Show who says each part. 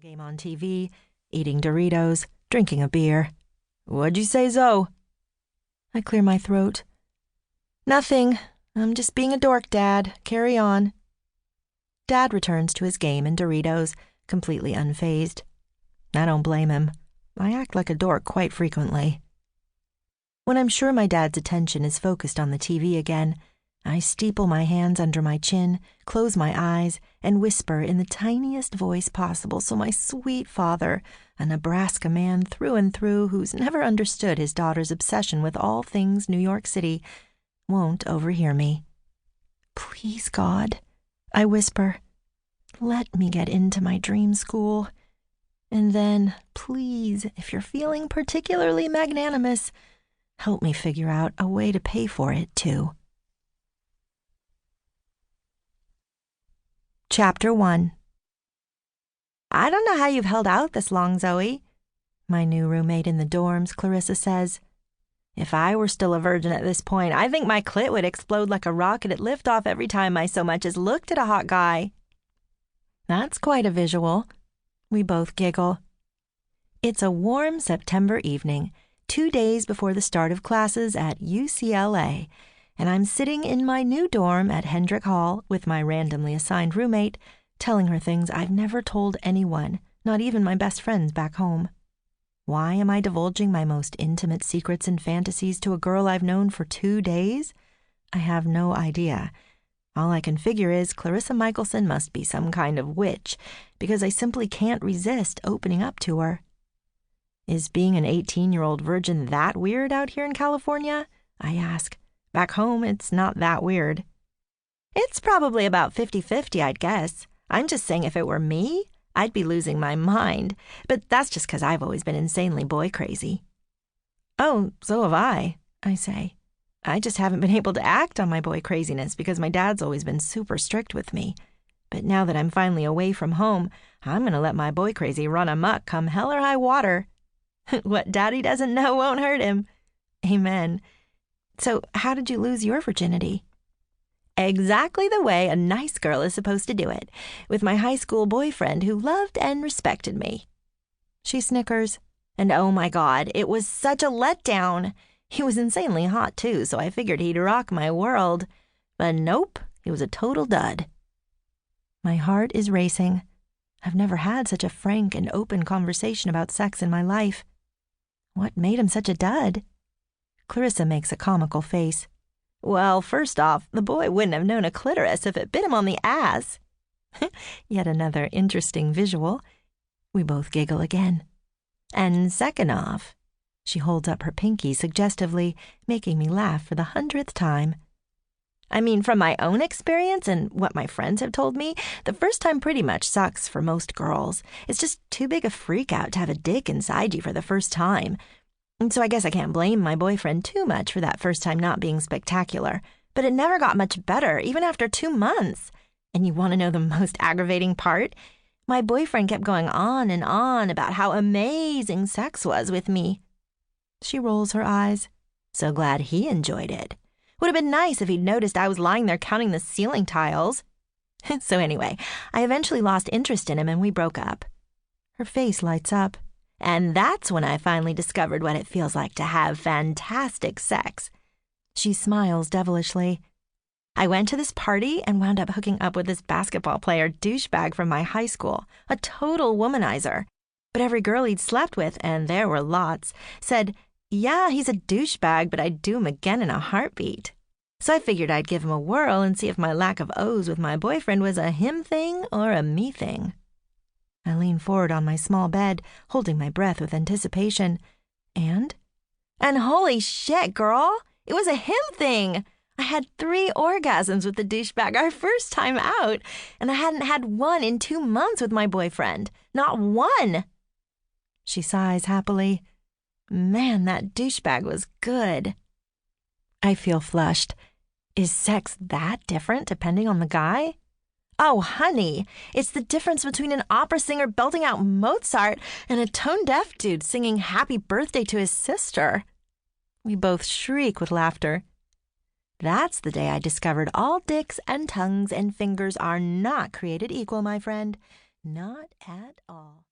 Speaker 1: game on TV, eating Doritos, drinking a beer. What'd you say, Zoe? I clear my throat. Nothing. I'm just being a dork, Dad. Carry on. Dad returns to his game and Doritos, completely unfazed. I don't blame him. I act like a dork quite frequently. When I'm sure my dad's attention is focused on the TV again, I steeple my hands under my chin, close my eyes, and whisper in the tiniest voice possible so my sweet father, a Nebraska man through and through who's never understood his daughter's obsession with all things New York City, won't overhear me. Please, God, I whisper, let me get into my dream school. And then, please, if you're feeling particularly magnanimous, help me figure out a way to pay for it, too. Chapter 1. I don't know how you've held out this long, Zoe, my new roommate in the dorms, Clarissa, says. If I were still a virgin at this point, I think my clit would explode like a rocket at liftoff every time I so much as looked at a hot guy. That's quite a visual. We both giggle. It's a warm September evening, 2 days before the start of classes at UCLA, and I'm sitting in my new dorm at Hendrick Hall with my randomly assigned roommate, telling her things I've never told anyone, not even my best friends back home. Why am I divulging my most intimate secrets and fantasies to a girl I've known for 2 days? I have no idea. All I can figure is Clarissa Michelson must be some kind of witch, because I simply can't resist opening up to her. Is being an 18-year-old virgin that weird out here in California? I ask. Back home, it's not that weird. It's probably about 50-50, I'd guess. I'm just saying if it were me, I'd be losing my mind. But that's just because I've always been insanely boy crazy. Oh, so have I say. I just haven't been able to act on my boy craziness because my dad's always been super strict with me. But now that I'm finally away from home, I'm going to let my boy crazy run amok come hell or high water. What Daddy doesn't know won't hurt him. Amen. So how did you lose your virginity? Exactly the way a nice girl is supposed to do it, with my high school boyfriend who loved and respected me. She snickers, and oh my God, it was such a letdown. He was insanely hot too, so I figured he'd rock my world. But nope, he was a total dud. My heart is racing. I've never had such a frank and open conversation about sex in my life. What made him such a dud? Clarissa makes a comical face. Well, first off, the boy wouldn't have known a clitoris if it bit him on the ass. Yet another interesting visual. We both giggle again. And second off, she holds up her pinky suggestively, making me laugh for the 100th time. I mean, from my own experience and what my friends have told me, the first time pretty much sucks for most girls. It's just too big a freak out to have a dick inside you for the first time. And so I guess I can't blame my boyfriend too much for that first time not being spectacular. But it never got much better, even after 2 months. And you want to know the most aggravating part? My boyfriend kept going on and on about how amazing sex was with me. She rolls her eyes. So glad he enjoyed it. Would have been nice if he'd noticed I was lying there counting the ceiling tiles. So anyway, I eventually lost interest in him and we broke up. Her face lights up. And that's when I finally discovered what it feels like to have fantastic sex. She smiles devilishly. I went to this party and wound up hooking up with this basketball player douchebag from my high school, a total womanizer. But every girl he'd slept with, and there were lots, said, yeah, he's a douchebag, but I'd do him again in a heartbeat. So I figured I'd give him a whirl and see if my lack of O's with my boyfriend was a him thing or a me thing. I lean forward on my small bed, holding my breath with anticipation. And holy shit, girl! It was a him thing! I had 3 orgasms with the douchebag our first time out, and I hadn't had one in 2 months with my boyfriend. Not one! She sighs happily. Man, that douchebag was good. I feel flushed. Is sex that different depending on the guy? Oh, honey, it's the difference between an opera singer belting out Mozart and a tone-deaf dude singing Happy Birthday to his sister. We both shriek with laughter. That's the day I discovered all dicks and tongues and fingers are not created equal, my friend. Not at all.